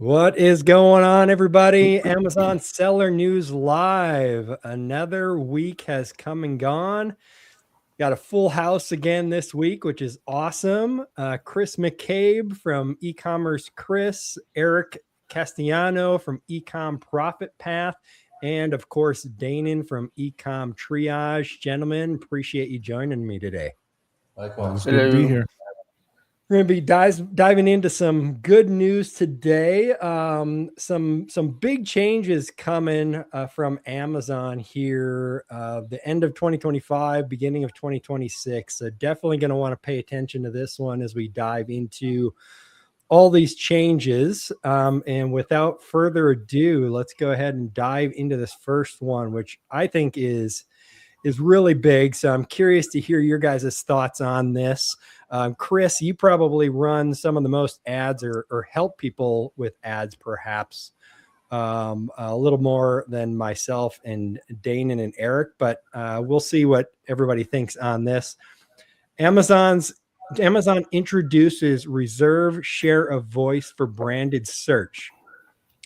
What is going on, everybody? Amazon Seller News Live. Another week has come and gone. Got a full house again this week, which is awesome. Chris McCabe from E-commerce Chris, Eric Castellano from Ecom Profit Path, and of course, Danon from Ecom Triage. Gentlemen, appreciate you joining me today. Likewise. It's good to be here. We're going to be diving into some good news today. Some big changes coming from Amazon here, the end of 2025, beginning of 2026. So definitely going to want to pay attention to this one as we dive into all these changes. And without further ado, let's go ahead and dive into this first one, which I think is really big. So I'm curious to hear your guys' thoughts on this. Chris, you probably run some of the most ads or help people with ads, perhaps a little more than myself and Danon and Eric, but we'll see what everybody thinks on this. Amazon introduces reserve share of voice for branded search.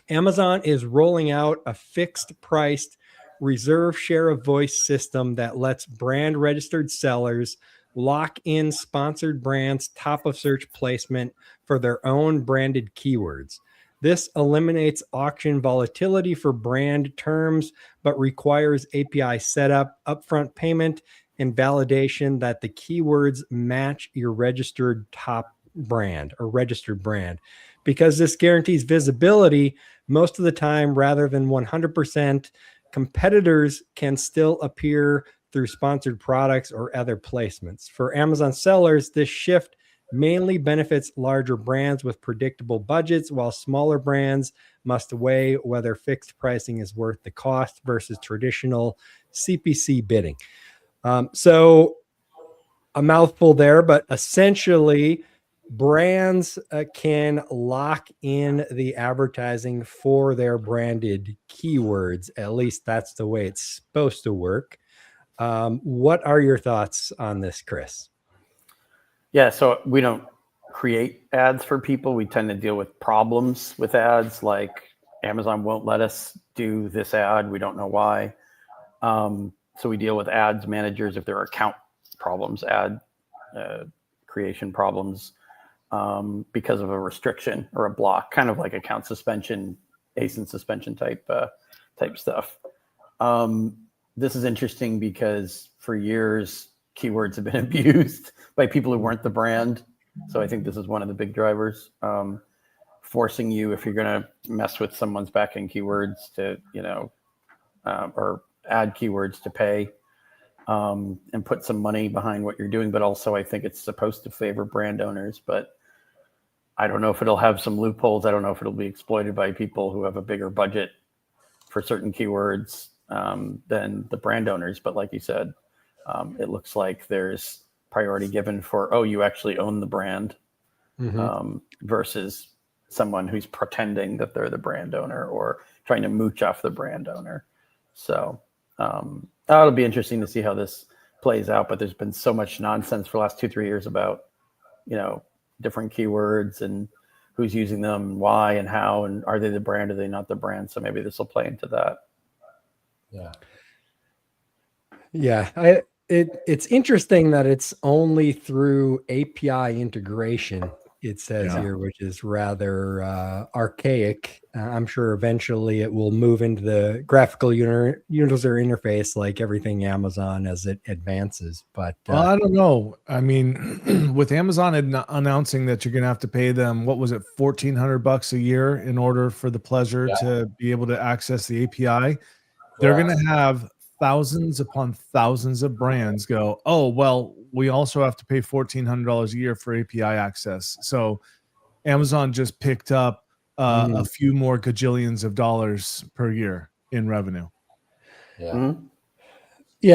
Amazon is rolling out a fixed priced reserve share of voice system that lets brand registered sellers lock in sponsored brands' top of search placement for their own branded keywords. This eliminates auction volatility for brand terms, but requires API setup, upfront payment, and validation that the keywords match your registered top brand or registered brand. Because this guarantees visibility most of the time rather than 100%, competitors can still appear through sponsored products or other placements. For Amazon sellers, this shift mainly benefits larger brands with predictable budgets, while smaller brands must weigh whether fixed pricing is worth the cost versus traditional CPC bidding. So a mouthful there, but essentially brands can lock in the advertising for their branded keywords. At least that's the way it's supposed to work. What are your thoughts on this, Chris? Yeah, so we don't create ads for people. We tend to deal with problems with ads, like Amazon won't let us do this ad. We don't know why. So we deal with ads managers if there are account problems, ad creation problems, because of a restriction or a block, kind of like account suspension, ASIN suspension type stuff. This is interesting because for years, keywords have been abused by people who weren't the brand. So I think this is one of the big drivers, forcing you, if you're going to mess with someone's backend keywords, to, or add keywords, to pay and put some money behind what you're doing. But also I think it's supposed to favor brand owners, but I don't know if it'll have some loopholes. I don't know if it'll be exploited by people who have a bigger budget for certain keywords than the brand owners. But like you said, it looks like there's priority given for, you actually own the brand, versus someone who's pretending that they're the brand owner or trying to mooch off the brand owner. So it'll be interesting to see how this plays out. But there's been so much nonsense for the last 2-3 years about, different keywords and who's using them, why and how, and are they the brand, are they not the brand? So maybe this will play into that. Yeah. It's interesting that it's only through API integration, it says here, which is rather archaic. I'm sure eventually it will move into the graphical user interface like everything Amazon as it advances. But I don't know. I mean, with Amazon announcing that you're going to have to pay them, what was it, $1,400 a year in order for the pleasure to be able to access the API, they're going to have thousands upon thousands of brands go, oh, well, we also have to pay $1,400 a year for API access. So Amazon just picked up a few more gajillions of dollars per year in revenue. Yeah.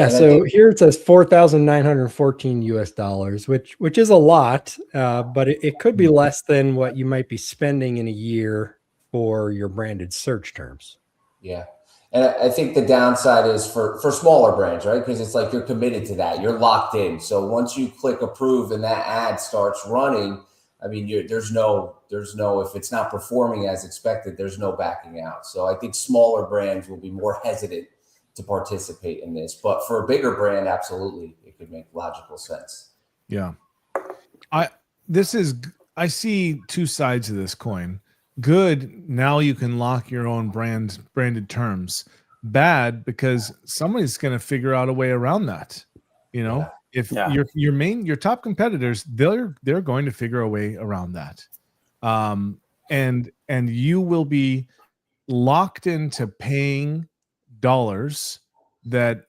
So here it says $4,914 which is a lot, but it could be less than what you might be spending in a year for your branded search terms. Yeah. And I think the downside is for smaller brands, right? Because it's like you're committed to that. You're locked in. So once you click approve and that ad starts running, I mean, there's no, if it's not performing as expected, there's no backing out. So I think smaller brands will be more hesitant to participate in this, but for a bigger brand, absolutely, it could make logical sense. Yeah. I see two sides of this coin. Good, now you can lock your own branded terms. Bad, because somebody's going to figure out a way around that. You know, if your top competitors, they're going to figure a way around that. And you will be locked into paying dollars that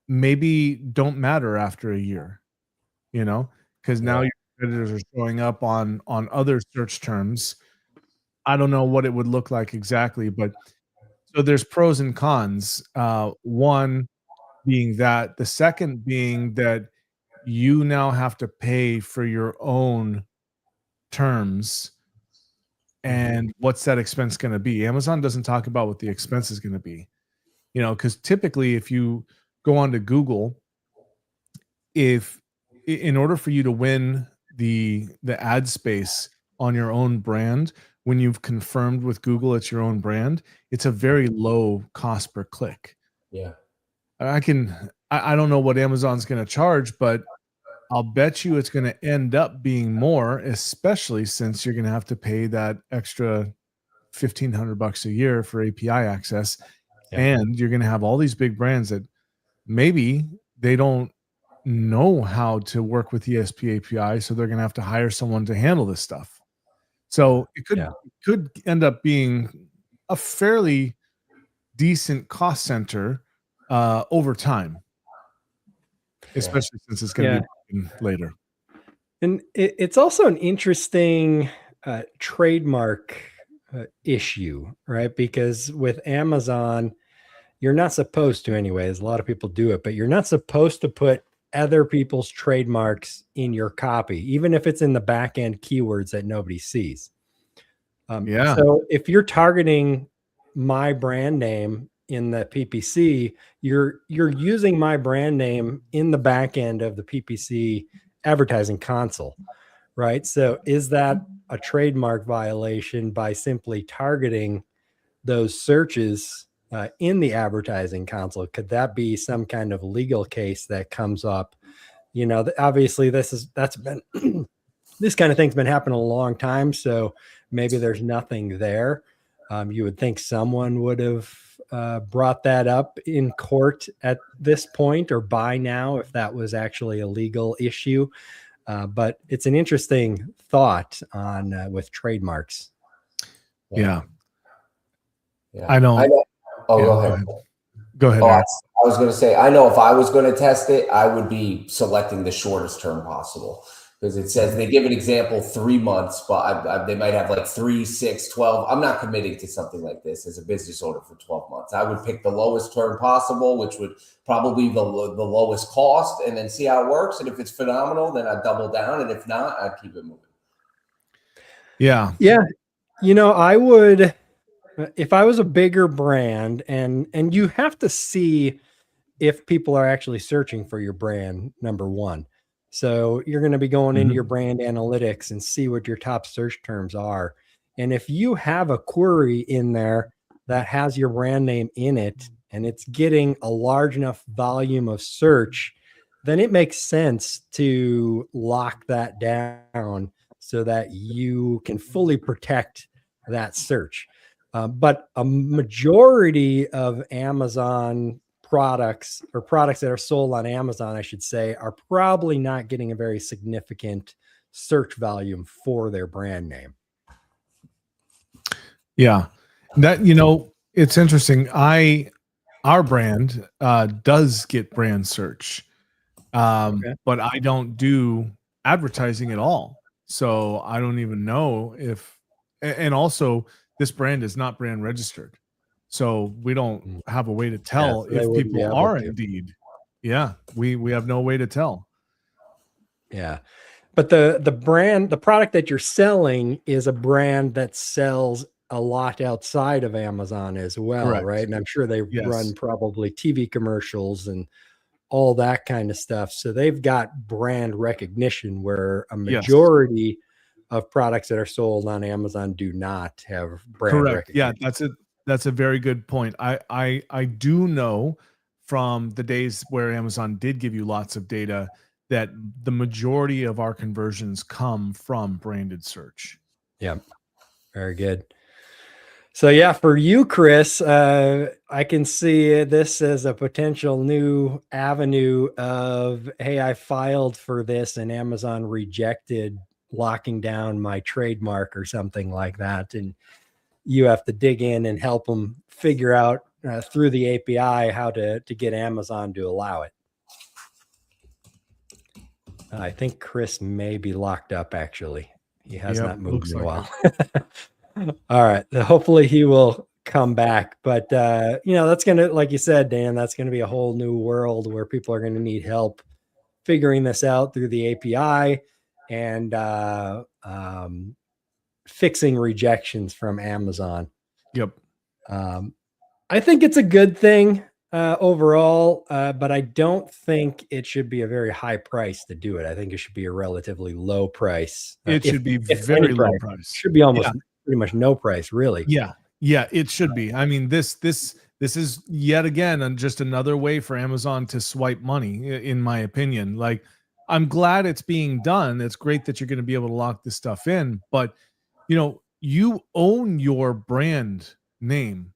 maybe don't matter after a year, you know, because now your competitors are showing up on other search terms. I don't know what it would look like exactly, but so there's pros and cons. One being that, the second being that you now have to pay for your own terms. And what's that expense going to be? Amazon doesn't talk about what the expense is going to be, you know, because typically if you go on to Google, if in order for you to win the ad space on your own brand, when you've confirmed with Google it's your own brand, it's a very low cost per click. Yeah. I don't know what Amazon's going to charge, but I'll bet you it's going to end up being more, especially since you're going to have to pay that extra $1,500 a year for API access. Yeah. And you're going to have all these big brands that maybe they don't know how to work with ESP API, so they're going to have to hire someone to handle this stuff. So it could end up being a fairly decent cost center over time, especially since it's going to be later. And it's also an interesting trademark issue, right? Because with Amazon, you're not supposed to anyways. A lot of people do it, but you're not supposed to put other people's trademarks in your copy, even if it's in the back end keywords that nobody sees. So if you're targeting my brand name in the PPC, you're using my brand name in the back end of the PPC advertising console, right? So is that a trademark violation by simply targeting those searches in the advertising console? Could that be some kind of legal case that comes up? You know, obviously that's been this kind of thing's been happening a long time, so maybe there's nothing there. You would think someone would have brought that up in court at this point or by now if that was actually a legal issue. But it's an interesting thought on with trademarks. Yeah. I know. Oh, go ahead. Go ahead. I was going to say, I know if I was going to test it, I would be selecting the shortest term possible, because it says they give an example 3 months, but they might have like 3, 6, 12. I'm not committing to something like this as a business owner for 12 months. I would pick the lowest term possible, which would probably be the lowest cost, and then see how it works. And if it's phenomenal, then I'd double down. And if not, I'd keep it moving. Yeah. Yeah. You know, I would, if I was a bigger brand, and you have to see if people are actually searching for your brand, number one. So you're going to be going into your brand analytics and see what your top search terms are. And if you have a query in there that has your brand name in it and it's getting a large enough volume of search, then it makes sense to lock that down so that you can fully protect that search. But a majority of Amazon products, or products that are sold on Amazon, I should say, are probably not getting a very significant search volume for their brand name. Yeah. That, you know, it's interesting. Our brand does get brand search, but I don't do advertising at all. So I don't even know if, and also this brand is not brand registered. So we don't have a way to tell if people are indeed. Yeah, we have no way to tell. Yeah. But the product that you're selling is a brand that sells a lot outside of Amazon as well. Correct. Right? And I'm sure they run probably TV commercials and all that kind of stuff. So they've got brand recognition, where a majority of products that are sold on Amazon do not have brand Correct. recognition. Yeah, that's a very good point. I do know from the days where Amazon did give you lots of data that the majority of our conversions come from branded search. Yeah, very good. So yeah, for you, Chris, I can see this as a potential new avenue of, hey, I filed for this and Amazon rejected locking down my trademark or something like that. And you have to dig in and help them figure out through the API how to get Amazon to allow it. I think Chris may be locked up, actually. He has not moved in a while. All right. Hopefully he will come back. But, that's going to, like you said, Dan, that's going to be a whole new world where people are going to need help figuring this out through the API and fixing rejections from Amazon. Yep. I think it's a good thing overall, but I don't think it should be a very high price to do it. I think it should be a relatively low price. It should be very low price. Should be almost pretty much no price, really. Yeah, it should be. I mean, this is yet again just another way for Amazon to swipe money, in my opinion. Like, I'm glad it's being done. It's great that you're going to be able to lock this stuff in, but you own your brand name,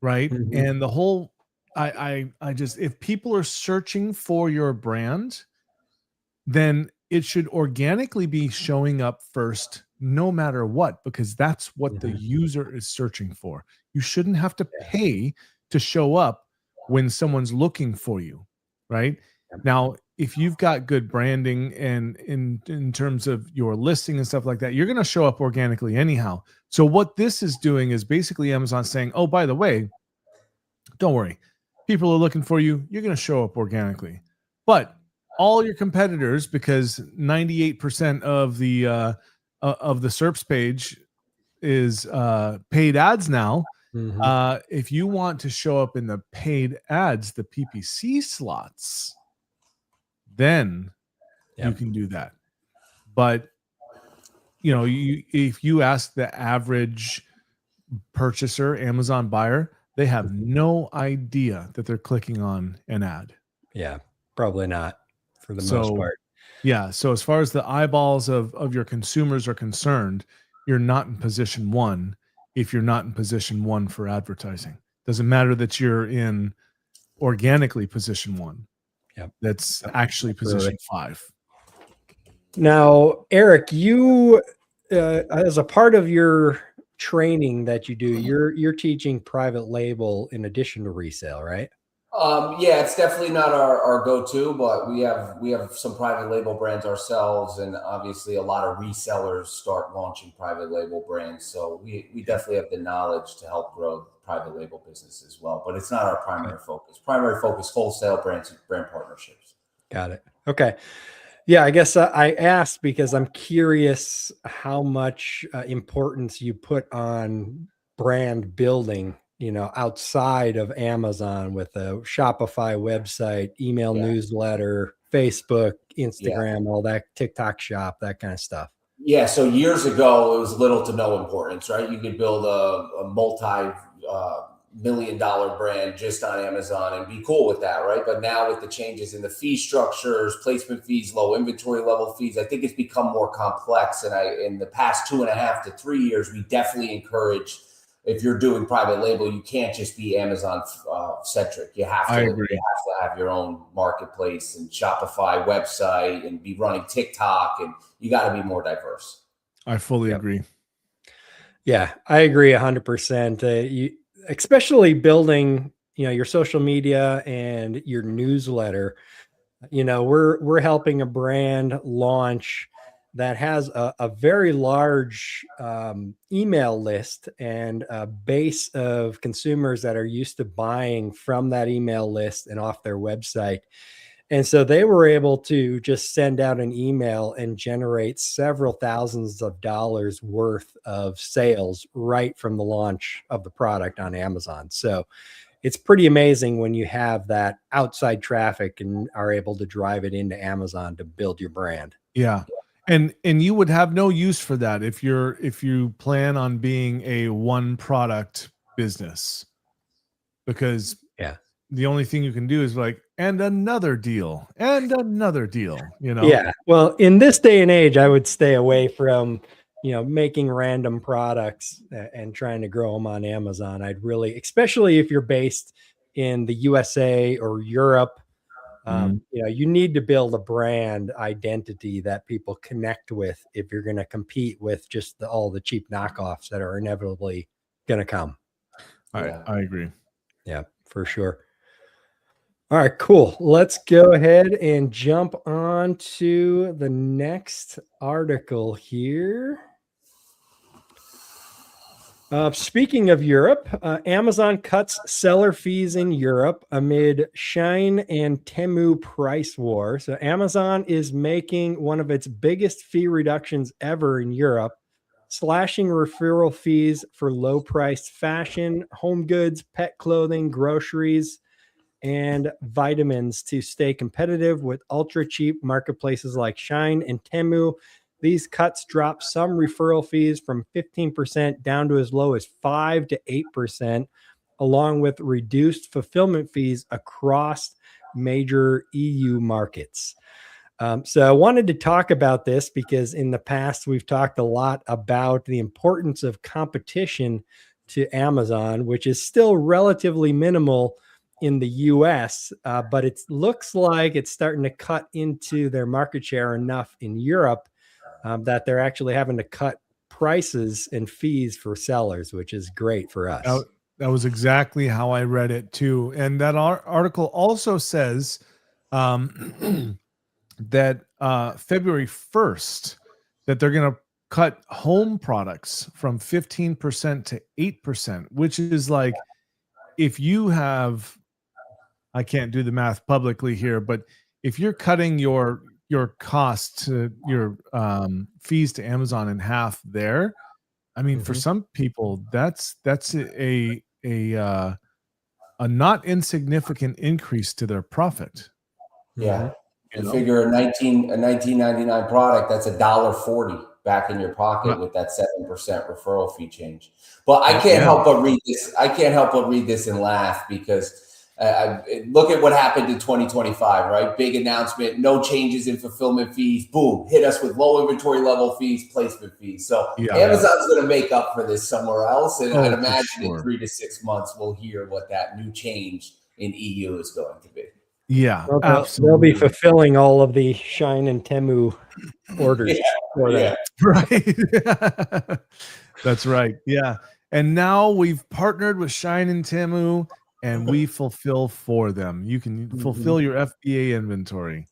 right? Mm-hmm. And the whole, I just, if people are searching for your brand, then it should organically be showing up first, no matter what, because that's what the user is searching for. You shouldn't have to pay to show up when someone's looking for you, right? Now, if you've got good branding and in terms of your listing and stuff like that, you're going to show up organically anyhow. So what this is doing is basically Amazon saying, oh, by the way, don't worry, people are looking for you. You're going to show up organically. But all your competitors, because 98% of the SERPs page is paid ads now. If you want to show up in the paid ads, the PPC slots, then you can do that. But if you ask the average purchaser, Amazon buyer, they have no idea that they're clicking on an ad. Yeah, probably not for the most part. Yeah. So as far as the eyeballs of your consumers are concerned, you're not in position one if you're not in position one for advertising. Doesn't matter that you're in organically position one. Yep. That's actually position 5. Now, Eric, you as a part of your training that you do, you're teaching private label in addition to resale, right? Yeah, it's definitely not our go-to, but we have some private label brands ourselves, and obviously a lot of resellers start launching private label brands. So we definitely have the knowledge to help grow the private label business as well. But it's not our primary focus. Primary focus, wholesale brands, brand partnerships. Got it. Okay. Yeah, I guess I asked because I'm curious how much importance you put on brand building, outside of Amazon with a Shopify website, email newsletter, Facebook, Instagram, all that, TikTok shop, that kind of stuff. Yeah. So years ago, it was little to no importance, right? You could build a multi-million-dollar brand just on Amazon and be cool with that, right? But now with the changes in the fee structures, placement fees, low inventory level fees, I think it's become more complex. And in the past 2.5 to 3 years, we definitely encourage, if you're doing private label, you can't just be Amazon centric. You have to have your own marketplace and Shopify website and be running TikTok, and you got to be more diverse. I fully agree. Yeah, I agree 100%. Especially building, your social media and your newsletter. We're helping a brand launch that has a very large email list and a base of consumers that are used to buying from that email list and off their website. And so they were able to just send out an email and generate several thousands of dollars worth of sales right from the launch of the product on Amazon. So it's pretty amazing when you have that outside traffic and are able to drive it into Amazon to build your brand. Yeah. And you would have no use for that if you plan on being a one product business, because Yeah. the only thing you can do is like, and another deal, you know? Yeah. Well, in this day and age, I would stay away from, making random products and trying to grow them on Amazon. I'd really, especially if you're based in the USA or Europe, Mhm. you need to build a brand identity that people connect with if you're going to compete with just all the cheap knockoffs that are inevitably going to come. I agree. Yeah, for sure. All right, cool. Let's go ahead and jump on to the next article here. Speaking of Europe, Amazon cuts seller fees in Europe amid Shein and Temu price war. So Amazon is making one of its biggest fee reductions ever in Europe, slashing referral fees for low-priced fashion, home goods, pet clothing, groceries, and vitamins to stay competitive with ultra cheap marketplaces like Shein and Temu. These cuts drop some referral fees from 15% down to as low as 5 to 8%, along with reduced fulfillment fees across major EU markets. So I wanted to talk about this because in the past, we've talked a lot about the importance of competition to Amazon, which is still relatively minimal in the US, but it looks like it's starting to cut into their market share enough in Europe that they're actually having to cut prices and fees for sellers, which is great for us. That was exactly how I read it too. And that article also says that February 1st, that they're going to cut home products from 15% to 8%, which is like, if you have, I can't do the math publicly here, but if you're cutting your costs to your fees to Amazon in half there, I mean, for some people, that's a not insignificant increase to their profit. Yeah. You You know? figure a 1999 product, that's $1.40 back in your pocket with that 7% referral fee change. But I can't help but read this. I can't help but read this and laugh because look at what happened in 2025, right? Big announcement, no changes in fulfillment fees. Boom, hit us with low inventory level fees, placement fees. So Amazon's going to make up for this somewhere else. And I'd imagine in 3 to 6 months, we'll hear what that new change in EU is going to be. Yeah, well, absolutely. They'll be fulfilling all of the Shein and Temu orders. Right. That's right. Yeah. And now we've partnered with Shein and Temu, and we fulfill for them. You can fulfill your FBA inventory.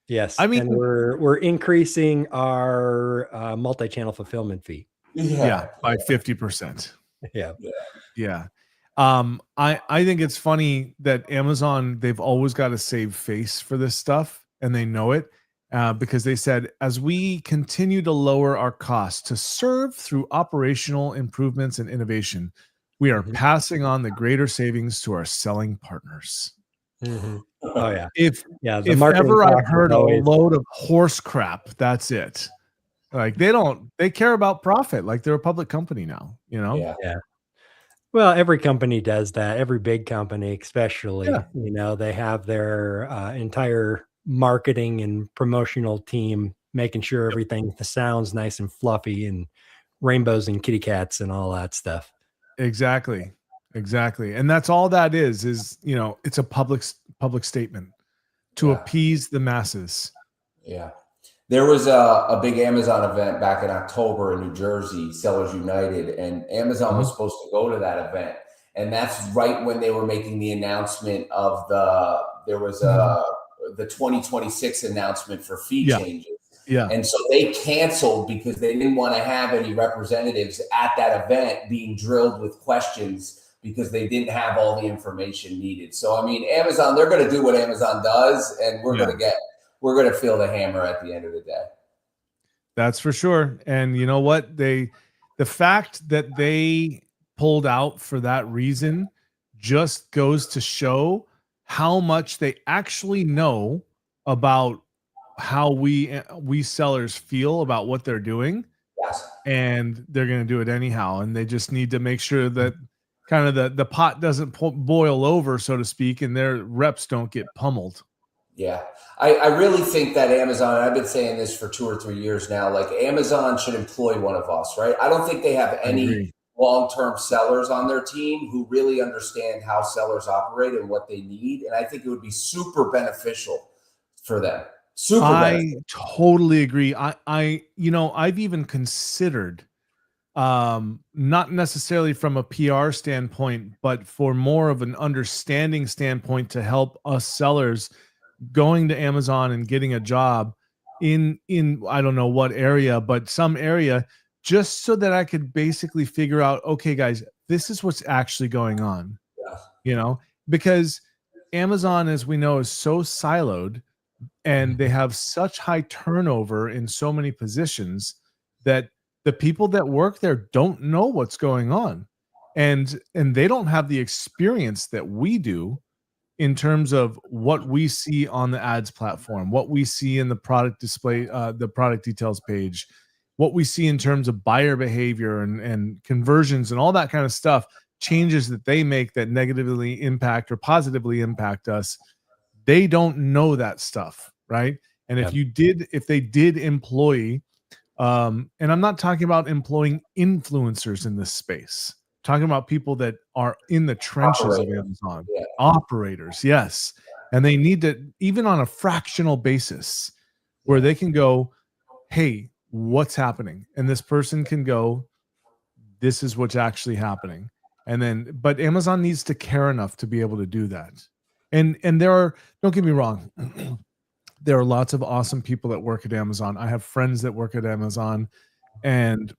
Yes, I mean, and we're increasing our multi-channel fulfillment fee. Yeah, by 50%. Yeah. I think it's funny that Amazon, they've always got to save face for this stuff, and they know it, because they said, as we continue to lower our costs to serve through operational improvements and innovation, we are passing on the greater savings to our selling partners. Oh yeah. If the ever I've heard a load of horse crap, that's it. Like they care about profit. Like they're a public company now, you know? Yeah. Well, every company does that. Every big company, especially, they have their entire marketing and promotional team making sure everything sounds nice and fluffy and rainbows and kitty cats and all that stuff. Exactly. And that's all that is, it's a public statement to appease the masses. Yeah. There was a big Amazon event back in October in New Jersey, Sellers United, and Amazon was supposed to go to that event. And that's right when they were making the announcement of the 2026 announcement for fee changes. Yeah. And so they canceled because they didn't want to have any representatives at that event being drilled with questions because they didn't have all the information needed. So, I mean, Amazon, they're going to do what Amazon does, and we're going to feel the hammer at the end of the day. That's for sure. And you know what? The fact that they pulled out for that reason just goes to show how much they actually know about how we sellers feel about what they're doing, Yes. and they're going to do it anyhow. And they just need to make sure that kind of the pot doesn't boil over, so to speak, and their reps don't get pummeled. Yeah. I really think that Amazon, and I've been saying this for 2 or 3 years now, like Amazon should employ one of us, right? I don't think they have any long-term sellers on their team who really understand how sellers operate and what they need. And I think it would be super beneficial for them. I totally agree. I've even considered, not necessarily from a PR standpoint, but for more of an understanding standpoint to help us sellers going to Amazon and getting a job in I don't know what area, but some area, just so that I could basically figure out, okay, guys, this is what's actually going on. Yeah. Because Amazon, as we know, is so siloed, and they have such high turnover in so many positions that the people that work there don't know what's going on, and they don't have the experience that we do in terms of what we see on the ads platform, what we see in the product display, the product details page, what we see in terms of buyer behavior and conversions and all that kind of stuff, changes that they make that negatively impact or positively impact us. They don't know that stuff, right? And if they did employ, and I'm not talking about employing influencers in this space, talking about people that are in the trenches of Amazon, operators, yes. And they need to, even on a fractional basis, where they can go, hey, what's happening? And this person can go, this is what's actually happening. And then, but Amazon needs to care enough to be able to do that. And there are, don't get me wrong, there are lots of awesome people that work at Amazon. I have friends that work at Amazon, and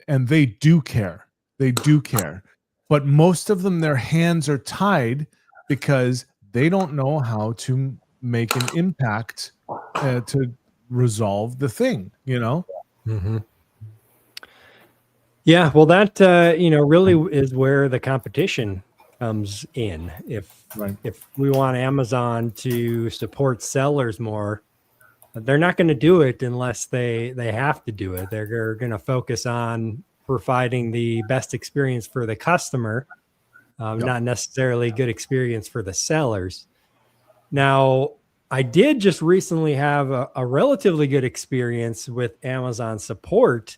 they do care. They do care. But most of them, their hands are tied because they don't know how to make an impact to resolve the thing, Mm-hmm. Yeah, well, that really is where the competition comes in. If we want Amazon to support sellers more, they're not going to do it unless they have to do it. They're going to focus on providing the best experience for the customer, not necessarily good experience for the sellers. Now, I did just recently have a relatively good experience with Amazon support,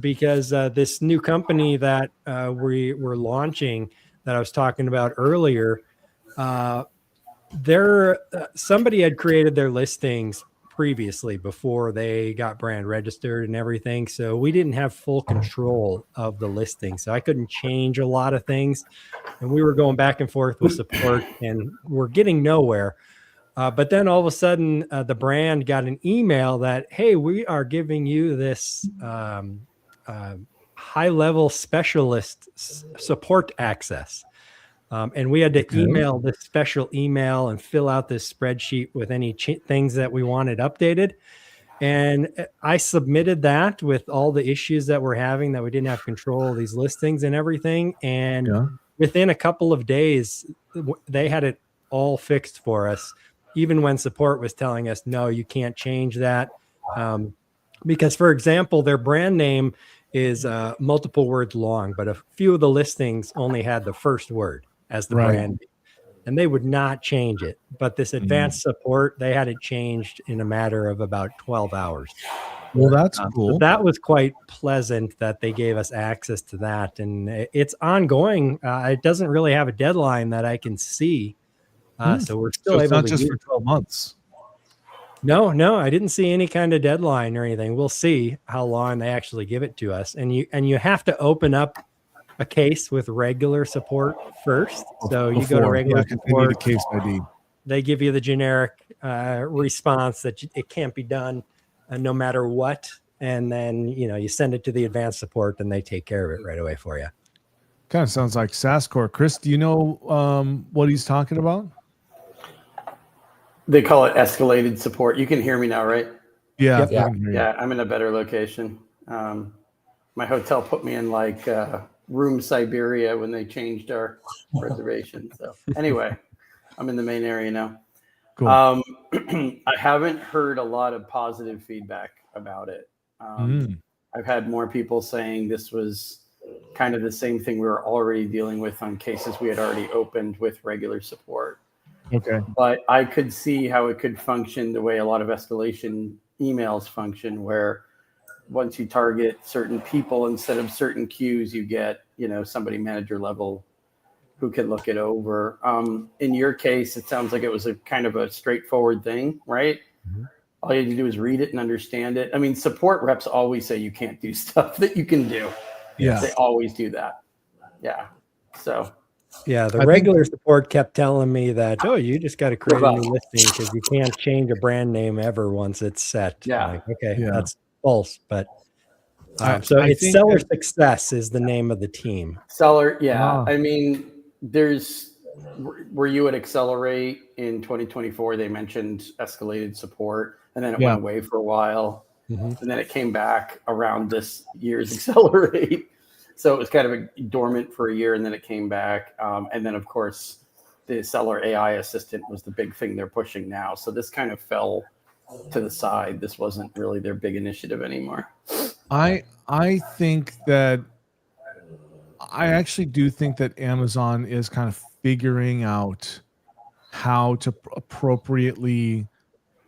because this new company that we were launching that I was talking about earlier, somebody had created their listings previously before they got brand registered and everything. So we didn't have full control of the listing. So I couldn't change a lot of things. And we were going back and forth with support and we're getting nowhere. But then all of a sudden, the brand got an email that, hey, we are giving you this high-level specialist support access. And we had to email this special email and fill out this spreadsheet with any things that we wanted updated. And I submitted that with all the issues that we're having, that we didn't have control of these listings and everything. And within a couple of days, they had it all fixed for us, even when support was telling us, no, you can't change that. Because, for example, their brand name is multiple words long, but a few of the listings only had the first word as the brand name, and they would not change it. But this advanced support, they had it changed in a matter of about 12 hours. Well, that's cool. So that was quite pleasant that they gave us access to that. And it's ongoing. It doesn't really have a deadline that I can see. So we're still able to just for 12 months. No, I didn't see any kind of deadline or anything. We'll see how long they actually give it to us. And you have to open up a case with regular support first. So you go to regular support. They need a case ID. They give you the generic response that it can't be done no matter what. And then, you send it to the advanced support and they take care of it right away for you. Kind of sounds like SaaScore. Chris, do you know what he's talking about? They call it escalated support. You can hear me now, right? Yeah. Yeah, I'm in a better location. My hotel put me in like room Siberia when they changed our reservation. So anyway, I'm in the main area now. Cool. I haven't heard a lot of positive feedback about it. I've had more people saying this was kind of the same thing we were already dealing with on cases we had already opened with regular support. Okay. But I could see how it could function the way a lot of escalation emails function, where once you target certain people instead of certain queues, you get, somebody manager level who can look it over. In your case, it sounds like it was a kind of a straightforward thing, right? Mm-hmm. All you had to do is read it and understand it. I mean, support reps always say you can't do stuff that you can do. Yeah. They always do that. Yeah. So. Yeah, the regular support kept telling me that, you just got to create a new listing because you can't change a brand name ever once it's set. Yeah. Like, okay, Yeah. that's false. But so I it's think Seller Success is the name of the team. Seller, yeah. Wow. I mean, were you at Accelerate in 2024? They mentioned escalated support, and then it went away for a while, and then it came back around this year's Accelerate. So it was kind of dormant for a year, and then it came back. And then, of course, the Seller AI Assistant was the big thing they're pushing now. So this kind of fell to the side. This wasn't really their big initiative anymore. I think that I actually do think that Amazon is kind of figuring out how to appropriately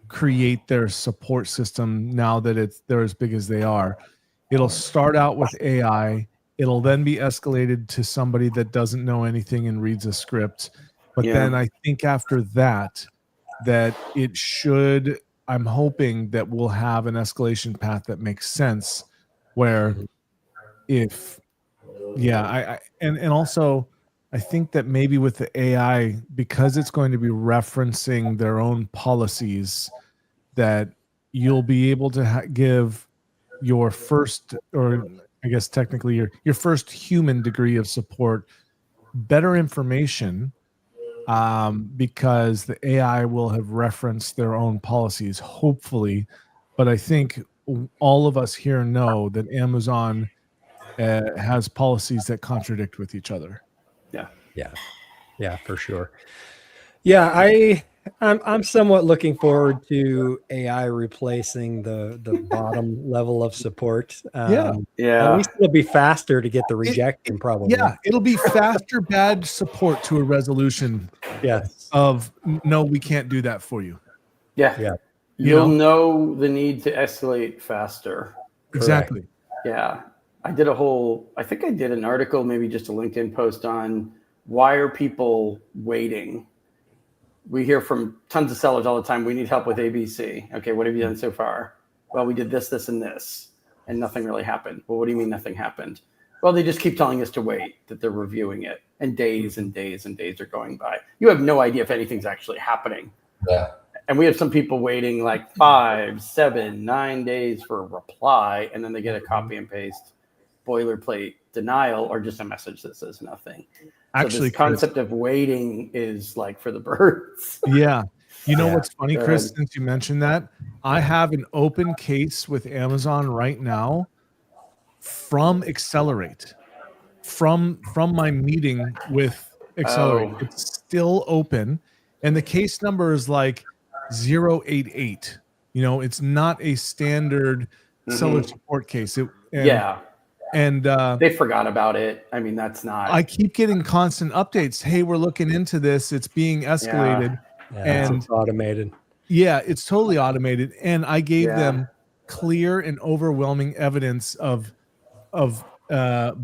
create their support system now that they're as big as they are. It'll start out with AI. It'll then be escalated to somebody that doesn't know anything and reads a script. But then I think after that it should, I'm hoping that we'll have an escalation path that makes sense where and also I think that maybe with the AI, because it's going to be referencing their own policies, that you'll be able to give your first, or I guess technically your first human degree of support better information, because the AI will have referenced their own policies, hopefully. But I think all of us here know that Amazon has policies that contradict with each other. Yeah, for sure. Yeah, I'm somewhat looking forward to AI replacing the bottom level of support. At least it'll be faster to get the rejection, probably. Yeah, it'll be faster bad support to a resolution. Yes. Of no, we can't do that for you. Yeah. You'll know the need to escalate faster. Exactly. Yeah. I think I did an article, maybe just a LinkedIn post on why are people waiting? We hear from tons of sellers all the time. We need help with ABC. Okay, what have you done so far? Well, we did this, this, and this, and nothing really happened. Well, what do you mean nothing happened? Well, they just keep telling us to wait, that they're reviewing it, and days and days and days are going by. You have no idea if anything's actually happening. Yeah. And we have some people waiting like 5, 7, 9 days for a reply, and then they get a copy and paste boilerplate denial or just a message that says nothing. Actually, so this concept of waiting is like for the birds. Yeah. You know what's funny, Chris, since you mentioned that? I have an open case with Amazon right now from Accelerate. From my meeting with Accelerate. It's still open. And the case number is like 088. It's not a standard seller support case. And they forgot about it. I mean, that's not. I keep getting constant updates. Hey, we're looking into this. It's being escalated. And it's automated. Yeah, it's totally automated. And I gave them clear and overwhelming evidence of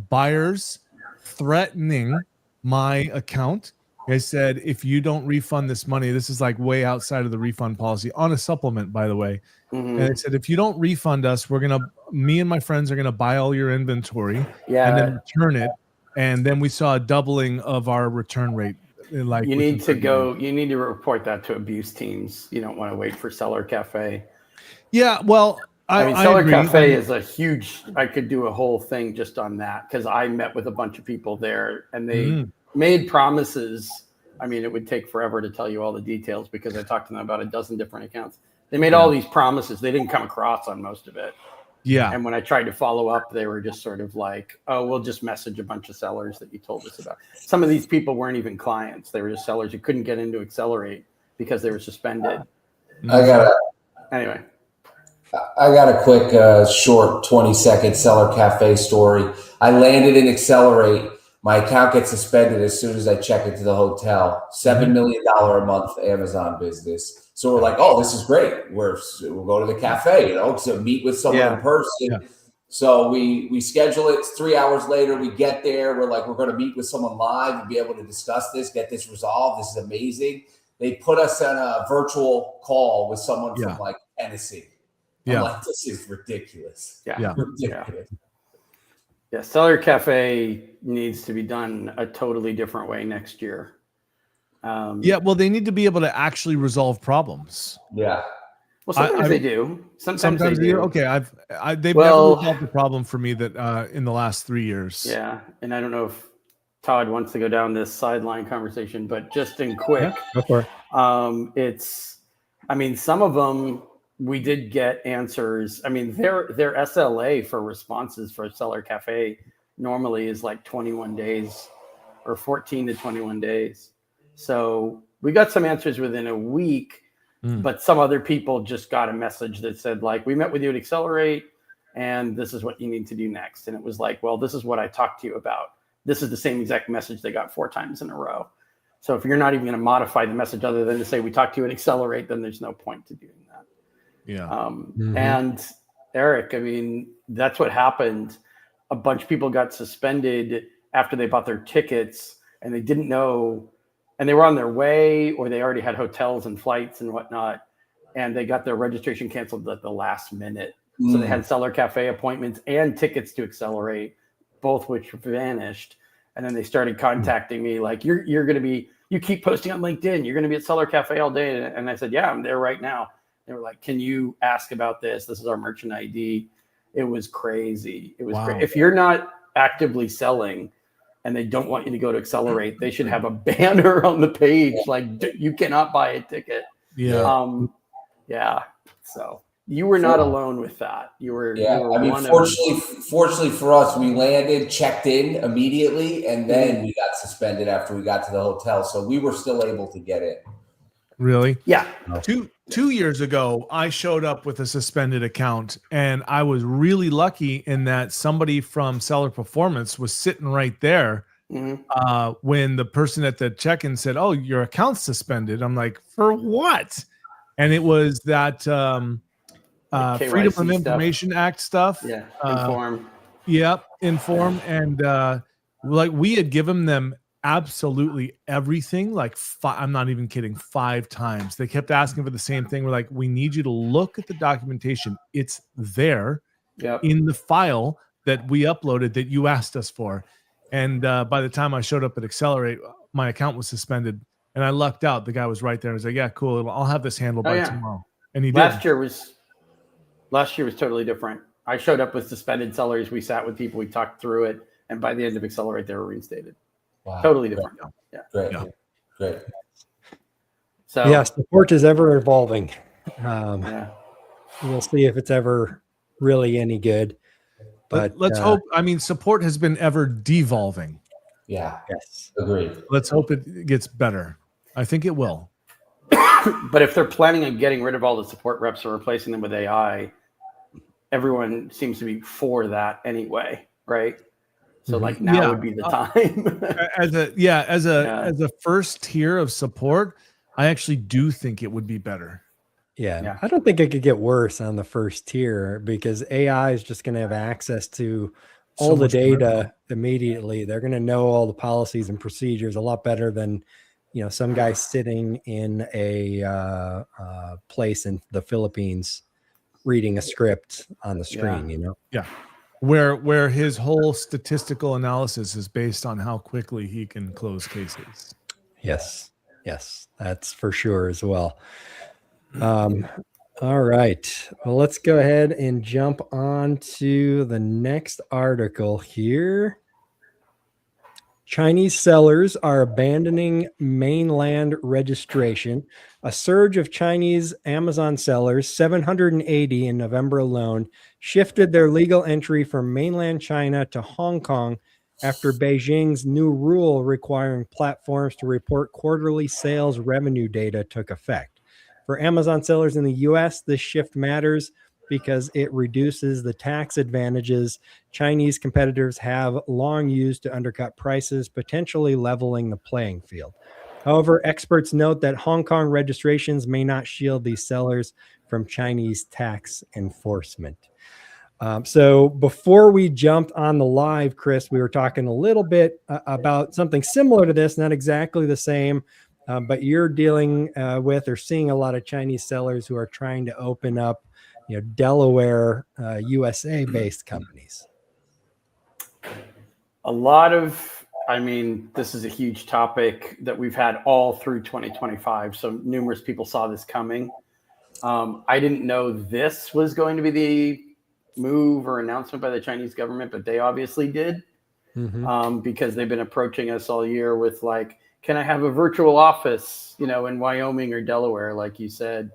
buyers threatening my account. I said, if you don't refund this money, this is like way outside of the refund policy on a supplement, by the way. And I said, if you don't refund us, me and my friends are going to buy all your inventory and then return it. And then we saw a doubling of our return rate. Like you need to report that to abuse teams. You don't want to wait for Seller Cafe. Yeah. Well, I mean, Seller Cafe is a huge, I could do a whole thing just on that because I met with a bunch of people there and they made promises. I mean, it would take forever to tell you all the details because I talked to them about a dozen different accounts. They made all these promises. They didn't come across on most of it. Yeah. And when I tried to follow up, they were just sort of like, oh, we'll just message a bunch of sellers that you told us about. Some of these people weren't even clients. They were just sellers who couldn't get into Accelerate because they were suspended. Anyway. I got a quick, short 20-second Seller Cafe story. I landed in Accelerate. My account gets suspended as soon as I check into the hotel. $7 million a month Amazon business. So we're like, oh, this is great. We'll go to the cafe, to meet with someone in person. Yeah. So we schedule it. It's 3 hours later. We get there. We're like, we're going to meet with someone live and be able to discuss this, get this resolved. This is amazing. They put us on a virtual call with someone from like Tennessee. I'm like, this is ridiculous. Ridiculous. Yeah, Seller Cafe needs to be done a totally different way next year. Well, they need to be able to actually resolve problems. Yeah. Well, sometimes they do. Sometimes they do. Okay, they've never resolved the problem for me that in the last 3 years. Yeah, and I don't know if Todd wants to go down this sideline conversation, but just in quick, go for it. Some of them we did get answers. I mean, their SLA for responses for Seller Cafe normally is like 21 days or 14 to 21 days. So we got some answers within a week, but some other people just got a message that said, like, we met with you at Accelerate and this is what you need to do next. And it was like, well, this is what I talked to you about. This is the same exact message they got 4 times in a row. So if you're not even going to modify the message other than to say we talked to you at Accelerate, then there's no point to doing that. Yeah. And Eric, I mean, that's what happened. A bunch of people got suspended after they bought their tickets and they didn't know, and they were on their way or they already had hotels and flights and whatnot. And they got their registration canceled at the last minute. So they had Seller Cafe appointments and tickets to Accelerate, both which vanished. And then they started contacting me like, you're going to be, you keep posting on LinkedIn, you're going to be at Seller Cafe all day. And I said, yeah, I'm there right now. They were like, can you ask about this? This is our merchant ID. It was crazy. It was great. If you're not actively selling and they don't want you to go to Accelerate, they should have a banner on the page like, you cannot buy a ticket. So you were not alone with that. You were. Fortunately for us, we landed, checked in immediately, and then we got suspended after we got to the hotel. So we were still able to get in. Really? Yeah. 2 years ago, I showed up with a suspended account, and I was really lucky in that somebody from Seller Performance was sitting right there when the person at the check-in said, "Oh, your account's suspended." I'm like, "For what?" And it was that Freedom of Information Act stuff. Yeah, Inform. Inform, and like we had given them absolutely everything, like I'm not even kidding, 5 times. They kept asking for the same thing. We're like, we need you to look at the documentation. It's there in the file that we uploaded that you asked us for. And by the time I showed up at Accelerate, my account was suspended and I lucked out. The guy was right there. I was like, yeah, cool. I'll have this handled by tomorrow. And he did. Last year was totally different. I showed up with suspended sellers. We sat with people, we talked through it. And by the end of Accelerate, they were reinstated. Wow. Totally different. Great. So support is ever evolving. We'll see if it's ever really any good. But let's hope. I mean, support has been ever devolving. Yeah. Yes. Agreed. Let's hope it gets better. I think it will. But if they're planning on getting rid of all the support reps or replacing them with AI, everyone seems to be for that anyway, right? So like now would be the time. as a first tier of support, I actually do think it would be better. Yeah. I don't think it could get worse on the first tier because AI is just going to have access to all the data immediately. They're going to know all the policies and procedures a lot better than, some guy sitting in a place in the Philippines reading a script on the screen, Yeah. Where his whole statistical analysis is based on how quickly he can close cases. Yes, that's for sure as well. All right. Well, let's go ahead and jump on to the next article here. Chinese sellers are abandoning mainland registration. A surge of Chinese Amazon sellers, 780 in November alone, shifted their legal entry from mainland China to Hong Kong after Beijing's new rule requiring platforms to report quarterly sales revenue data took effect. For Amazon sellers in the US, this shift matters because it reduces the tax advantages Chinese competitors have long used to undercut prices, potentially leveling the playing field. However, experts note that Hong Kong registrations may not shield these sellers from Chinese tax enforcement. So before we jumped on the live, Chris, we were talking a little bit about something similar to this, not exactly the same, but you're dealing with or seeing a lot of Chinese sellers who are trying to open up, Delaware, USA-based companies. A lot of, this is a huge topic that we've had all through 2025. So numerous people saw this coming. I didn't know this was going to be the move or announcement by the Chinese government, but they obviously did, because they've been approaching us all year with like, can I have a virtual office, in Wyoming or Delaware, like you said.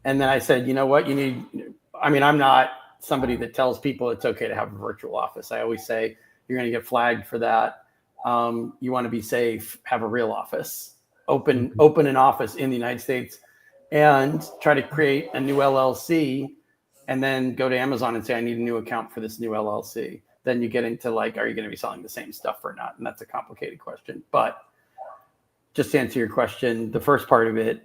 And then I said, you know what, I'm not somebody that tells people it's okay to have a virtual office. I always say, you're going to get flagged for that. You want to be safe, have a real office, open an office in the United States and try to create a new LLC and then go to Amazon and say, I need a new account for this new LLC. Then you get into like, are you going to be selling the same stuff or not? And that's a complicated question. But just to answer your question, the first part of it,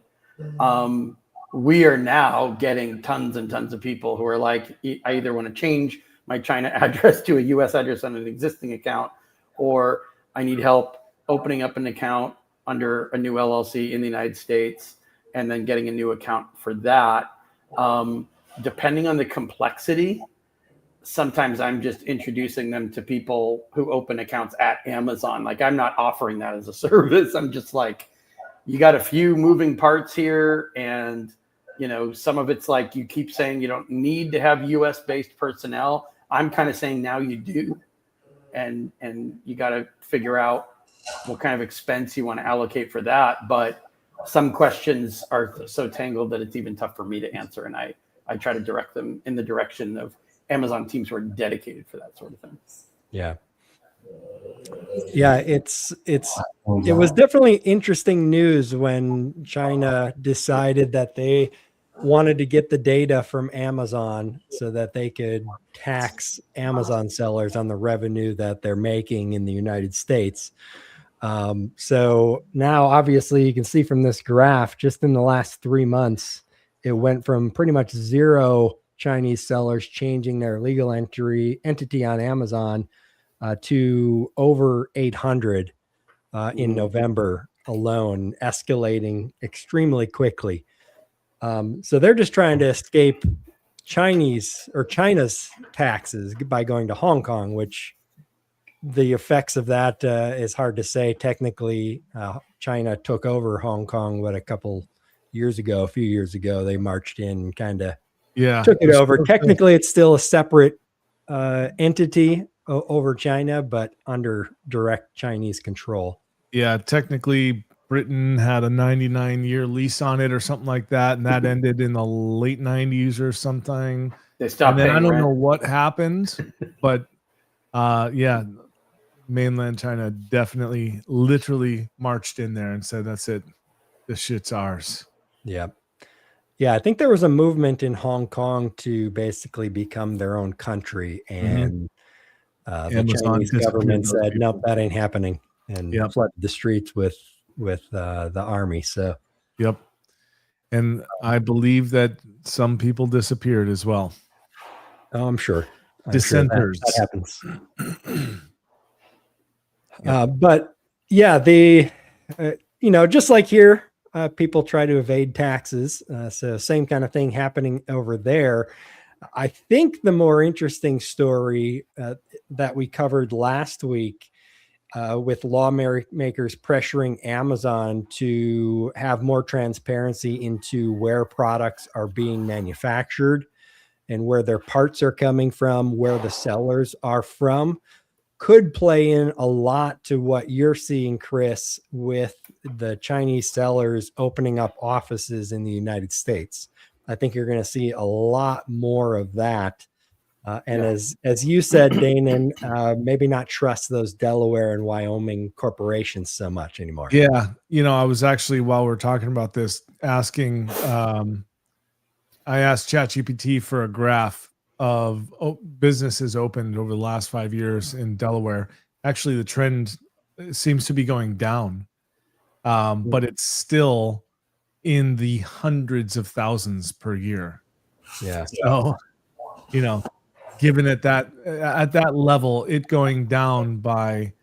we are now getting tons and tons of people who are like, I either want to change my China address to a US address on an existing account, or I need help opening up an account under a new LLC in the United States and then getting a new account for that. Depending on the complexity, sometimes I'm just introducing them to people who open accounts at Amazon. Like, I'm not offering that as a service. I'm just like, you got a few moving parts here. And, some of it's like, you keep saying you don't need to have US based personnel. I'm kind of saying now you do. And you got to figure out what kind of expense you want to allocate for that. But some questions are so tangled that it's even tough for me to answer. And I try to direct them in the direction of Amazon teams who are dedicated for that sort of thing. Yeah. Yeah, it was definitely interesting news when China decided that they wanted to get the data from Amazon so that they could tax Amazon sellers on the revenue that they're making in the United States. So now obviously you can see from this graph, just in the last 3 months, it went from pretty much zero Chinese sellers changing their legal entity on Amazon to over 800 in November alone, escalating extremely quickly. So they're just trying to escape China's taxes by going to Hong Kong, which the effects of that is hard to say. Technically, China took over Hong Kong, a few years ago, they marched in and kind of took it over. Technically, it's still a separate entity over China, but under direct Chinese control. Yeah, technically, Britain had a 99-year lease on it or something like that, and that ended in the late 90s or something. They stopped paying I don't rent. know what happened, but mainland China definitely literally marched in there and said, that's it. This shit's ours. Yeah. Yeah, I think there was a movement in Hong Kong to basically become their own country, and the Chinese government said, nope, that ain't happening, and flooded the streets with the army. So, yep. And I believe that some people disappeared as well. Oh, I'm sure. Dissenters. That happens. But yeah, just like here, people try to evade taxes. So same kind of thing happening over there. I think the more interesting story that we covered last week with lawmakers pressuring Amazon to have more transparency into where products are being manufactured and where their parts are coming from, where the sellers are from, could play in a lot to what you're seeing, Chris, with the Chinese sellers opening up offices in the United States. I think you're going to see a lot more of that And as you said, Danon, maybe not trust those Delaware and Wyoming corporations so much anymore. Yeah, I was actually, while we're talking about this, asking. I asked ChatGPT for a graph of businesses opened over the last 5 years in Delaware. Actually, the trend seems to be going down, but it's still in the hundreds of thousands per year. Yeah. So, given at that level, it going down by,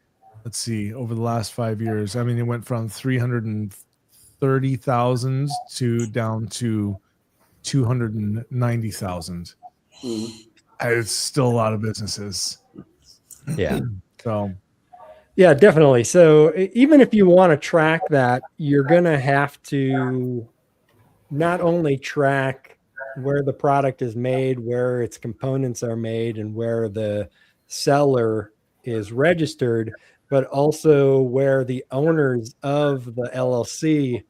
let's see, over the last 5 years, I mean, it went from 330,000 to down to 290,000. It's still a lot of businesses. Yeah. So, yeah, definitely. So even if you want to track that, you're going to have to not only track where the product is made, where its components are made, and where the seller is registered, but also where the owners of the LLC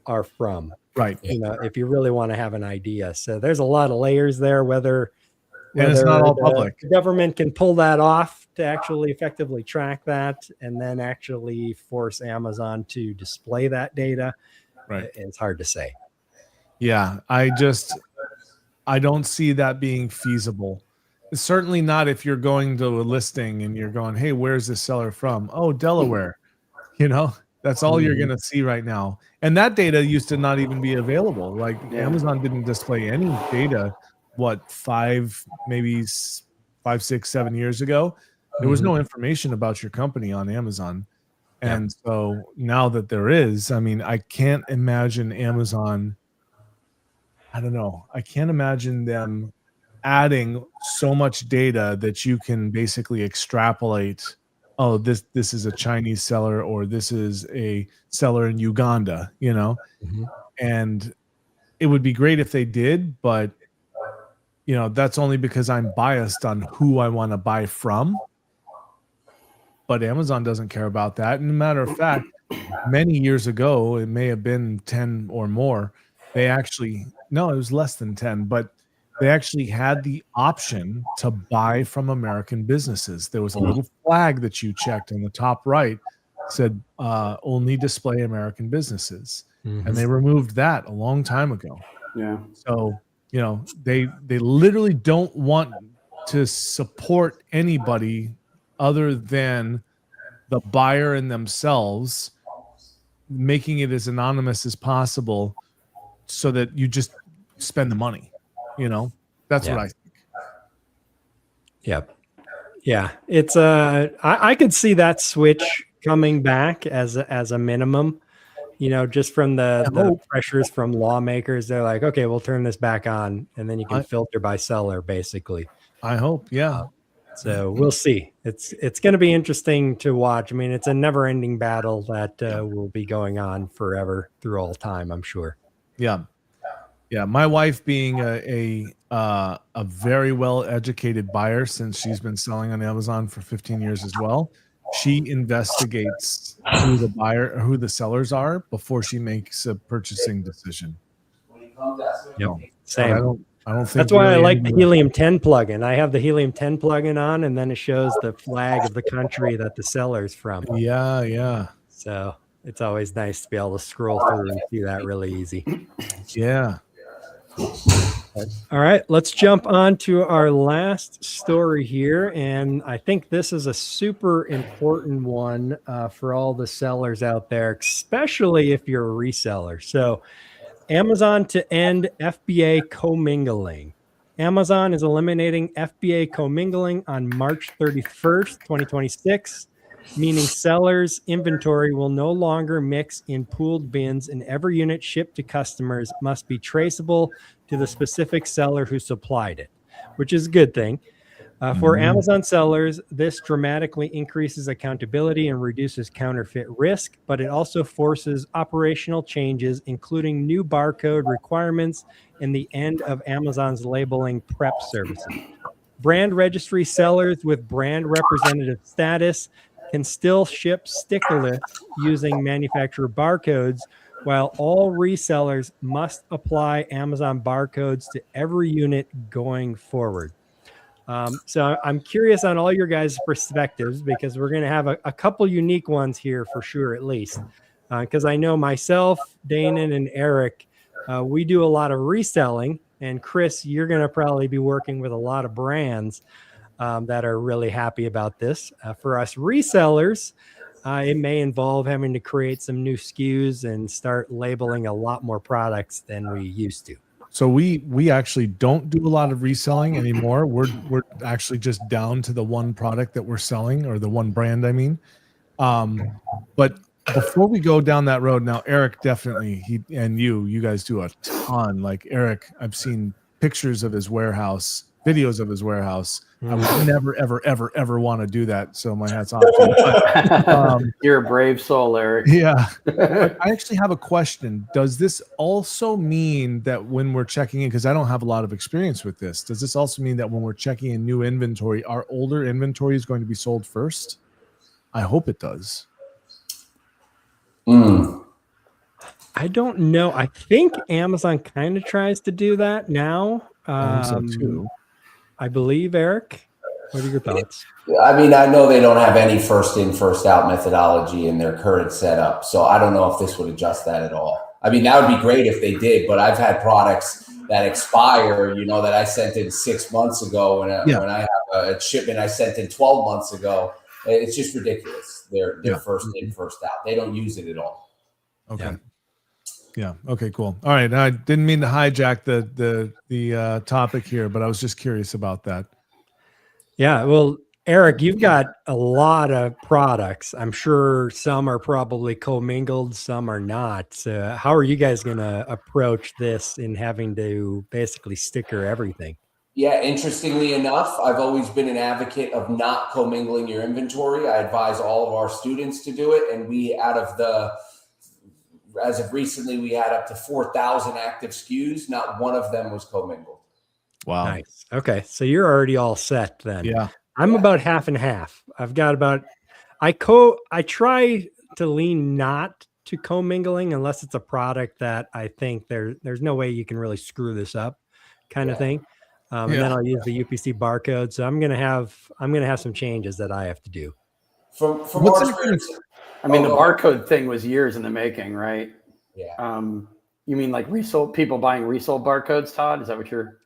are from. right. If you really want to have an idea. So there's a lot of layers there, whether And it's not all the public. government can pull that off to actually effectively track that and then actually force Amazon to display that data. Right. It's hard to say. Yeah, I don't see that being feasible. Certainly not if you're going to a listing and you're going, hey, where's this seller from? Oh, Delaware. That's all you're going to see right now. And that data used to not even be available. Like Amazon didn't display any data, 5, 6, 7 years ago. There was no information about your company on Amazon. And so now that there is, I mean, I can't imagine Amazon. I don't know. I can't imagine them adding so much data that you can basically extrapolate, oh, this is a Chinese seller, or this is a seller in Uganda, and it would be great if they did, but that's only because I'm biased on who I want to buy from. But Amazon doesn't care about that. And a matter of fact, many years ago, it may have been 10 or more, no, it was less than 10, but they actually had the option to buy from American businesses. There was a little flag that you checked in the top right, said only display American businesses. And they removed that a long time ago. Yeah. So, they literally don't want to support anybody other than the buyer and themselves, making it as anonymous as possible so that you just spend the money. That's what I think. Yep. Yeah. It's I could see that switch coming back as a minimum, just from the pressures from lawmakers. They're like, okay, we'll turn this back on, and then you can filter by seller, basically. I hope. Yeah. So we'll see. It's going to be interesting to watch. I mean, it's a never ending battle that will be going on forever through all time, I'm sure. Yeah. Yeah, my wife, being a very well educated buyer, since she's been selling on Amazon for 15 years as well, she investigates who the sellers are before she makes a purchasing decision. Yep. Same. I don't think that's why I like the Helium 10 plugin. I have the Helium 10 plugin on, and then it shows the flag of the country that the seller's from. Yeah, yeah. So it's always nice to be able to scroll through and see that really easy. Yeah. All right, let's jump on to our last story here. And I think this is a super important one for all the sellers out there, especially if you're a reseller. So Amazon to end FBA commingling. Amazon is eliminating FBA commingling on March 31st, 2026. Meaning sellers' inventory will no longer mix in pooled bins, and every unit shipped to customers must be traceable to the specific seller who supplied it, which is a good thing. For Amazon sellers, this dramatically increases accountability and reduces counterfeit risk, but it also forces operational changes, including new barcode requirements and the end of Amazon's labeling prep services. Brand registry sellers with brand representative status can still ship stickerless using manufacturer barcodes, while all resellers must apply Amazon barcodes to every unit going forward. So I'm curious on all your guys' perspectives because we're going to have a couple unique ones here for sure, at least. Because I know myself, Danon, and Eric, we do a lot of reselling. And Chris, you're going to probably be working with a lot of brands that are really happy about this. For us resellers, it may involve having to create some new SKUs and start labeling a lot more products than we used to. So we actually don't do a lot of reselling anymore. We're actually just down to the one product that we're selling, or the one brand, I mean. But before we go down that road, now Eric definitely, you guys do a ton. Like Eric, I've seen pictures of his warehouse, videos of his warehouse. I would never, ever want to do that. So my hat's off to you. But, you're a brave soul, Eric. Yeah. But I actually have a question. Does this also mean that when we're checking in, because I don't have a lot of experience with this, does this also mean that when we're checking in new inventory, our older inventory is going to be sold first? I hope it does. I don't know. I think Amazon kind of tries to do that now. I think so too. I believe, Eric. What are your thoughts? I mean, I know they don't have any first in, first out methodology in their current setup. So I don't know if this would adjust that at all. I mean, that would be great if they did, but I've had products that expire, that I sent in 6 months ago when I have a shipment I sent in 12 months ago. It's just ridiculous. They're first in, first out. They don't use it at all. Okay. Yeah. Okay, cool. All right. I didn't mean to hijack the topic here, but I was just curious about that. Yeah. Well, Eric, you've got a lot of products. I'm sure some are probably commingled, some are not. How are you guys going to approach this in having to basically sticker everything? Yeah, interestingly enough, I've always been an advocate of not commingling your inventory. I advise all of our students to do it. And as of recently, we had up to 4,000 active SKUs. Not one of them was commingled. Wow. Nice. Okay. So you're already all set then. Yeah. I'm about half and half. I've got I try to lean not to commingling unless it's a product that I think there's no way you can really screw this up kind of thing. And then I'll use the UPC barcode. So I'm gonna have some changes that I have to do. From our experience, I mean, the barcode thing was years in the making, right? Yeah. You mean like people buying resold barcodes, Todd? Is that what you're?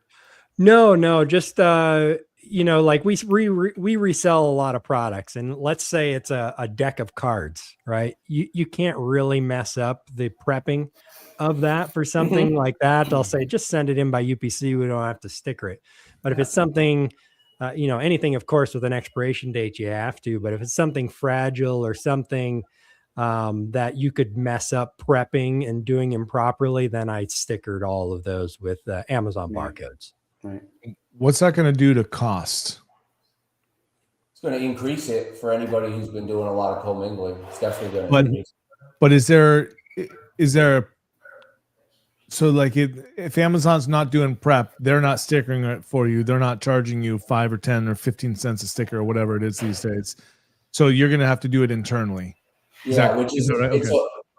No, just like we resell a lot of products, and let's say it's a deck of cards, right? You can't really mess up the prepping of that for something like that. I'll say just send it in by UPC. We don't have to sticker it. But if it's something, anything, of course, with an expiration date, you have to. But if it's something fragile or something that you could mess up prepping and doing improperly, then I stickered all of those with Amazon barcodes. Right. What's that going to do to cost? It's going to increase it for anybody who's been doing a lot of commingling. It's definitely going to increase it. But is there so like if Amazon's not doing prep, they're not stickering it for you. They're not charging you 5 or 10 or 15 cents a sticker or whatever it is these days. So you're going to have to do it internally. Yeah, which is right?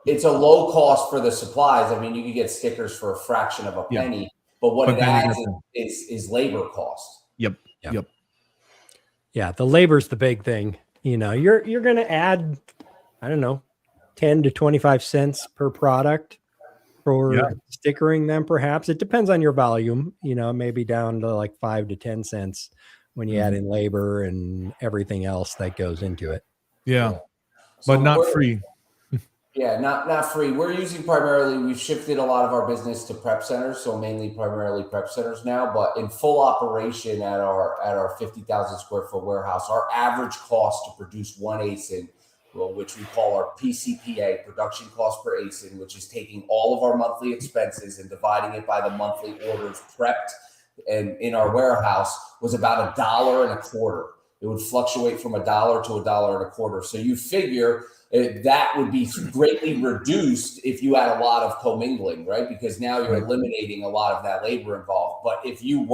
It's a low cost for the supplies. I mean, you can get stickers for a fraction of a penny, but what it adds is labor cost. Yep. Yeah, the labor's the big thing. You're going to add, I don't know, 10 to 25 cents per product for stickering them. Perhaps it depends on your volume. Maybe down to like 5 to 10 cents when you add in labor and everything else that goes into it. Yeah. But not free. Yeah, not free. We're using we've shifted a lot of our business to prep centers, so primarily prep centers now. But in full operation at our 50,000 square foot warehouse, our average cost to produce one ASIN, which we call our PCPA, production cost per ASIN, which is taking all of our monthly expenses and dividing it by the monthly orders prepped and in our warehouse, was about $1.25. It would fluctuate from $1 to $1.25. So you figure that would be greatly reduced if you had a lot of commingling, right? Because now you're eliminating a lot of that labor involved. But if you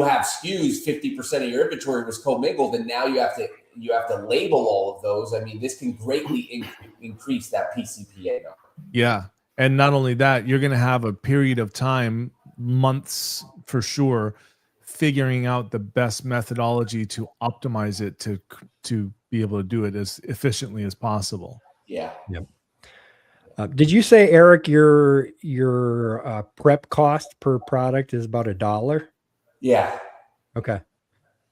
have SKUs, 50% of your inventory was commingled, and now you have to label all of those. I mean, this can greatly increase that PCPA number. Yeah, and not only that, you're going to have a period of time, months for sure, figuring out the best methodology to optimize it to be able to do it as efficiently as possible. Yeah. Yep. Did you say, Eric, your prep cost per product is about $1? Yeah. Okay.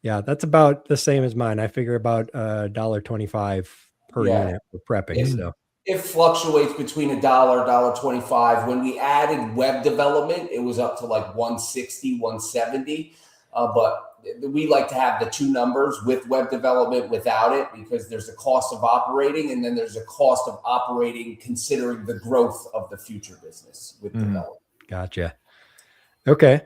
Yeah, that's about the same as mine. I figure about $1.25 per unit for prepping. So it fluctuates between $1.25. When we added web development, it was up to like 160, 170. But we like to have the two numbers with web development, without it, because there's a cost of operating, and then there's a cost of operating considering the growth of the future business with development. Gotcha. Okay.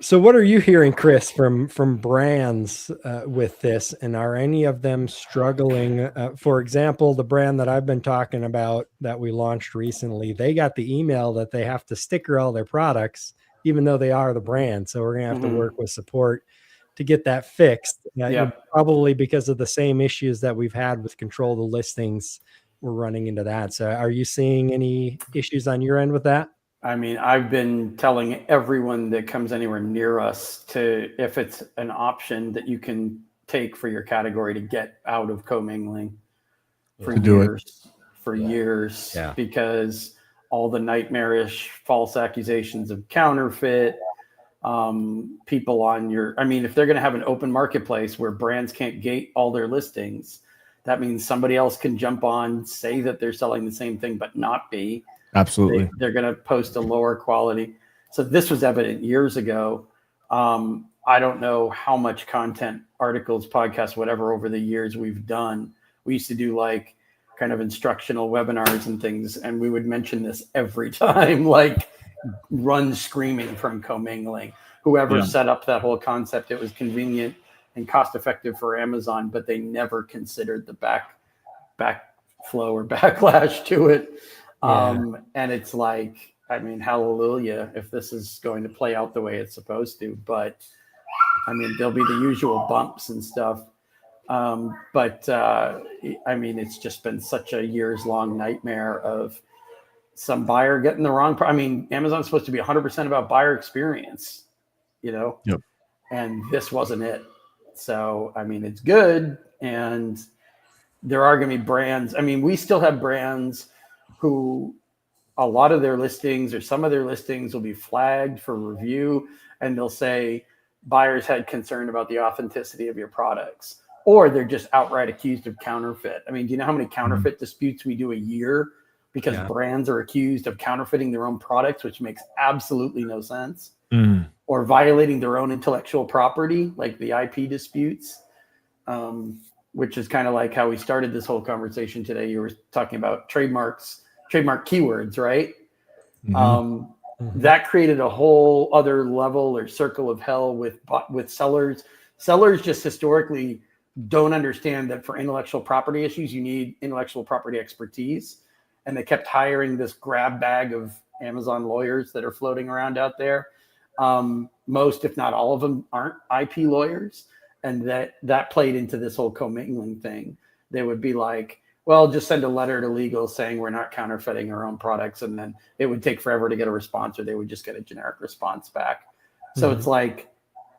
So what are you hearing, Chris, from brands with this? And are any of them struggling? For example, the brand that I've been talking about that we launched recently, they got the email that they have to sticker all their products, even though they are the brand. So we're going to have to work with support to get that fixed. Probably because of the same issues that we've had with control the listings. We're running into that. So are you seeing any issues on your end with that? I mean, I've been telling everyone that comes anywhere near us to, if it's an option that you can take for your category, to get out of commingling for years, because all the nightmarish false accusations of counterfeit, people on your, I mean, if they're going to have an open marketplace where brands can't gate all their listings, that means somebody else can jump on, say that they're selling the same thing, but not be. Absolutely. They're going to post a lower quality. So this was evident years ago. I don't know how much content, articles, podcasts, whatever, over the years we've done. We used to do like kind of instructional webinars and things, and we would mention this every time, like run screaming from commingling. Whoever set up that whole concept, it was convenient and cost effective for Amazon, but they never considered the backflow or backlash to it. And it's like, I mean, hallelujah, if this is going to play out the way it's supposed to, but I mean, there'll be the usual bumps and stuff. But I mean, it's just been such a years long nightmare of some buyer getting the wrong. I mean, Amazon's supposed to be 100% about buyer experience, you know, and this wasn't it. So, I mean, it's good. And there are going to be brands. I mean, we still have brands who a lot of their listings or some of their listings will be flagged for review, and they'll say buyers had concern about the authenticity of your products, or they're just outright accused of counterfeit. I mean, do you know how many counterfeit disputes we do a year because brands are accused of counterfeiting their own products, which makes absolutely no sense, or violating their own intellectual property, like the IP disputes, which is kind of like how we started this whole conversation today. You were talking about trademark keywords, right? That created a whole other level or circle of hell with sellers. Sellers just historically don't understand that for intellectual property issues, you need intellectual property expertise. And they kept hiring this grab bag of Amazon lawyers that are floating around out there. Most, if not all of them, aren't IP lawyers. And that played into this whole commingling thing. They would be like, well, just send a letter to legal saying we're not counterfeiting our own products. And then it would take forever to get a response, or they would just get a generic response back. So it's like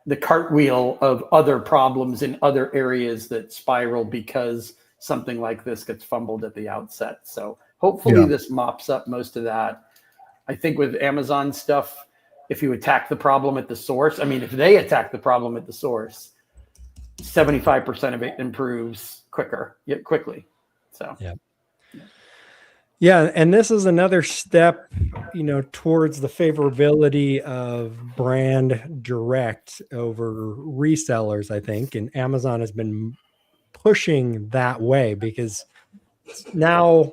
the cartwheel of other problems in other areas that spiral because something like this gets fumbled at the outset. So hopefully this mops up most of that. I think with Amazon stuff, if you attack the problem at the source, I mean, if they attack the problem at the source, 75% of it improves quickly. So, yeah. And this is another step, you know, towards the favorability of brand direct over resellers, I think. And Amazon has been pushing that way, because now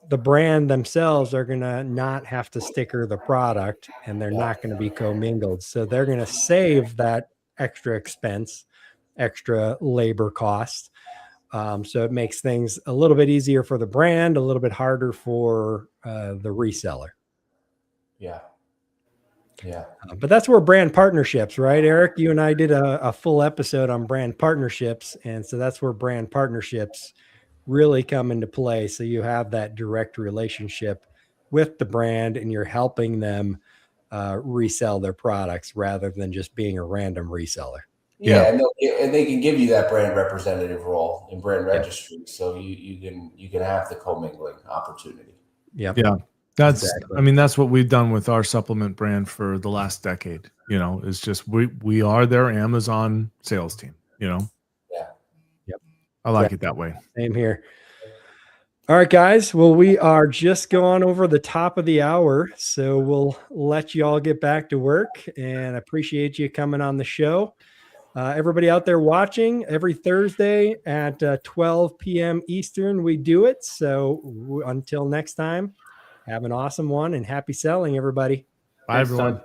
the brand themselves are going to not have to sticker the product, and they're not going to be commingled. So they're going to save that extra expense, extra labor cost. So it makes things a little bit easier for the brand, a little bit harder for the reseller. But that's where brand partnerships, right, Eric? You and I did a full episode on brand partnerships. And so that's where brand partnerships really come into play. So you have that direct relationship with the brand, and you're helping them resell their products rather than just being a random reseller. Yeah, and they can give you that brand representative role in brand registry, so you can have the commingling opportunity. Yeah. That's exactly. I mean, that's what we've done with our supplement brand for the last decade. You know, it's just we are their Amazon sales team. You know. Yeah. Yep. I like it that way. Same here. All right, guys. Well, we are just going over the top of the hour, so we'll let you all get back to work. And I appreciate you coming on the show. Everybody out there watching, every Thursday at 12 p.m. Eastern, we do it. So until next time, have an awesome one and happy selling, everybody. Bye, everyone.